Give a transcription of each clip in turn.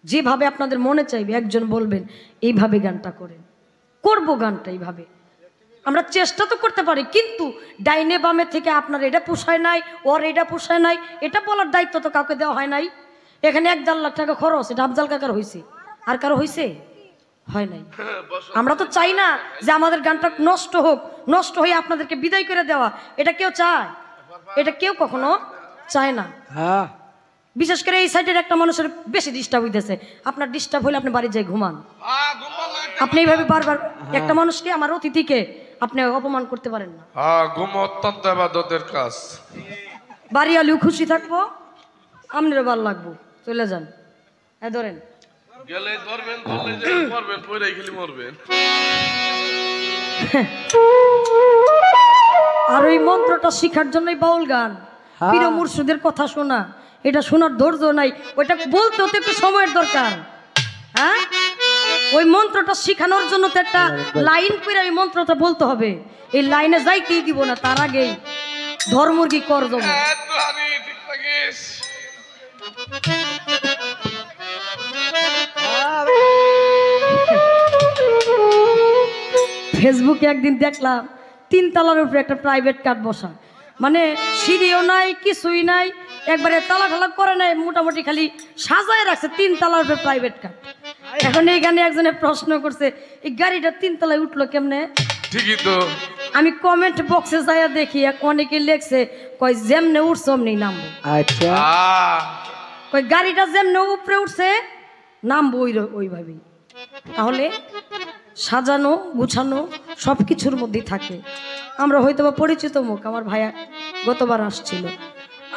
যেভাবে আপনাদের মনে চাইবে একজন বলবেন এইভাবে গানটা করেন, করব গানটা এইভাবে। আমরা চেষ্টা তো করতে পারি, কিন্তু ডাইনে বামে থেকে আপনার এটা পোষায় নাই, ওর এটা পোষায় নাই, এটা বলার দায়িত্ব তো কাউকে দেওয়া হয় নাই। এখানে 1-1.5 লাখ টাকা খরচ, এটা আফজাল কাকার হয়েছে, আর কারো হয়েছে? হয় নাই। আমরা তো চাই না যে আমাদের গানটা নষ্ট হোক, নষ্ট হয়ে আপনাদেরকে বিদায় করে দেওয়া। এটা কেউ চায়? এটা কেউ কখনো চায় না। বিশেষ করে এই সাইডের একটা মানুষের বেশি ডিস্টার্ব হইতেছে। আপনার ডিস্টার্ব হলে আপনি বাড়ি যাই ঘুমান। আপনি এইভাবে বারবার একটা মানুষকে, আমার অতিথিকে আপনি অপমান করতে পারেন না। ঘুম অত্যন্ত ইবাদতের কাজ। বাড়ি আলিও খুশি থাকবো, আপনারও ভালো লাগবো। চলে যান, ধরেন গেলে ধরবেন, ধরলে যে মরবেন, পয়রাই খেলি মরবেন। আর ওই মন্ত্রটা শিখার জন্যই বাউল গান, পীর মুর্শিদের কথা শোনা, এটা শোনার ধৈর্য নাই, ওইটা বলতে তো একটু সময়ের দরকার। হ্যাঁ, ওই মন্ত্রটা শিখানোর জন্য তো একটা লাইন করে ওই মন্ত্রটা বলতে হবে। এই লাইনে যাইতেই দিব না, তার আগেই ধর্মর্গী কর দেবো। ফেসবুকে একদিন দেখলাম 3 তলার উপরে একটা প্রাইভেট কার বসা, মানে সিঁড়িও নাই, কিছুই নাই, একবারে তালা ঠালা করে নাই, মোটামুটি খালি সাজায় রাখছে 3 তলার উপরে প্রাইভেট কার। এখন এইখানে একজনে প্রশ্ন করছে, এই গাড়িটা 3 তলায় উঠলো কেমনে? ঠিকই তো। আমি কমেন্ট বক্সে যাইয়া দেখি অনেকে লেখছে, কয় যেমনে উঠছে অমনি নামবো। আচ্ছা, কয় গাড়িটা যেমনে উপরে উঠছে নামবো ওইভাবেই। তাহলে সাজানো গুছানো সব কিছুর মধ্যেই থাকে। আমরা হয়তো বা পরিচিত মুখ, আমার ভাইয়া গতবার আসছিল,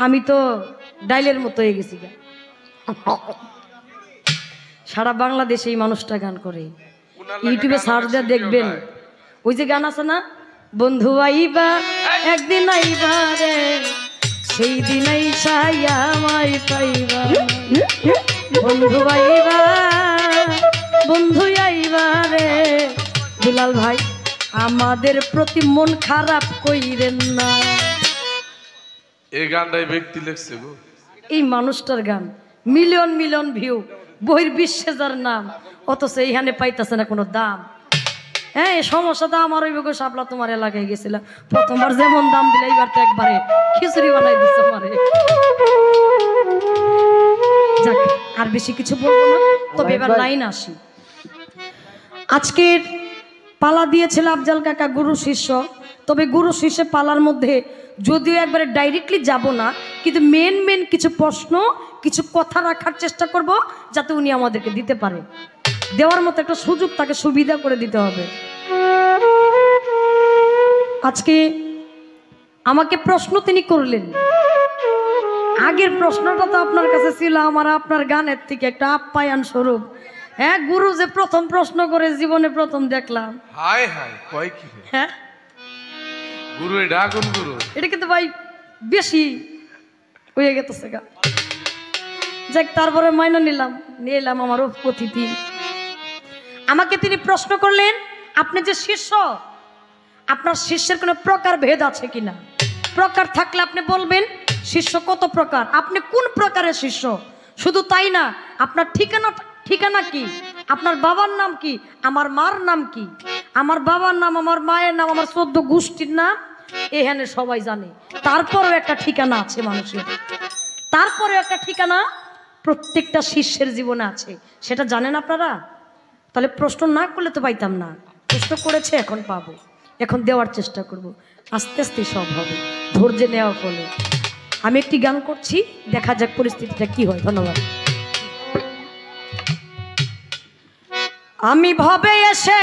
আমি তো ডাইলের মতো হয়ে গেছি। সারা বাংলাদেশে এই মানুষটা গান করে, ইউটিউবে সার্চ দিয়ে দেখবেন। ওই যে গান আছে না, বন্ধু আইবা একদিন আইবা রে, সেই দিন আইসাইয়া আমায় পাইবা, বন্ধু আইবা বন্ধু আইবা রে। দুলাল ভাই, আমাদের প্রতি মন খারাপ কইরেন না। এই গানটাই ব্যক্তি লিখছে গো, এই মানুষটার গান মিলিয়ন মিলিয়ন ভিউ, বহির্বিশ্বে যার নাম, অথচ এইখানে পাইতেছে না কোনো দাম। হ্যাঁ, এই সমস্যাটা আমার ওই বগো সাপলা তোমার এলাকায় গেছিলাম, প্রথমবার যেমন দাম দিলে এইবার তো একবারে খিচুড়ি বানাই দিচ্ছে আমারে। যাক, আর বেশি কিছু বলবো না, তবে এবার লাইন আসি। আজকের পালা দিয়েছিল আফজাল কাকা গুরু শিষ্য, তবে গুরু শিষ্য পালার মধ্যে যদিও একবারে ডাইরেক্টলি যাব না, কিন্তু মেন কিছু প্রশ্ন, কিছু কথা রাখার চেষ্টা করব, যাতে উনি আমাদেরকে দিতে পারে। দেওয়ার মতো একটা সুযোগ তাকে সুবিধা করে দিতে হবে। আজকে আমাকে প্রশ্ন তিনি করলেন, আগের প্রশ্নটা তো আপনার কাছে ছিল আমার আপনার গানের থেকে একটা আপ্যায়ন স্বরূপ। হ্যাঁ, গুরু যে প্রথম প্রশ্ন করে জীবনে প্রথম দেখলাম। হায় হায়, কয় কি? হ্যাঁ, গুরু এটা কোন গুরু? এটা কিন্তু ভাই বেশি হয়ে গেছে গা। যাক, তারপরে মাইনা নিয়ে এলাম আমার অতিথি। আমাকে তিনি প্রশ্ন করলেন, আপনি যে শিষ্য, আপনার শিষ্যের কোনো প্রকার ভেদ আছে কিনা? প্রকার থাকলে আপনি বলবেন শিষ্য কত প্রকার, আপনি কোন প্রকারের শিষ্য। শুধু তাই না, আপনার ঠিকানা কি, আপনার বাবার নাম কি, আমার মার নাম কি, আমার বাবার নাম, আমার মায়ের নাম, আমার 14 গোষ্ঠীর নাম, এখানে সবাই জানে। তারপরেও একটা ঠিকানা আছে মানুষের, তারপরেও একটা ঠিকানা প্রত্যেকটা শিষ্যের জীবনে আছে, সেটা জানেন আপনারা? তাহলে প্রশ্ন না করলে তো পাইতাম না, প্রশ্ন করেছে, এখন পাবো, এখন দেওয়ার চেষ্টা করব। আস্তে আস্তে সব হবে, ধৈর্য নেওয়া ফলে। আমি একটি গান করছি, দেখা যাক পরিস্থিতিটা কি হয়। ধন্যবাদ। আমি ভবে এসে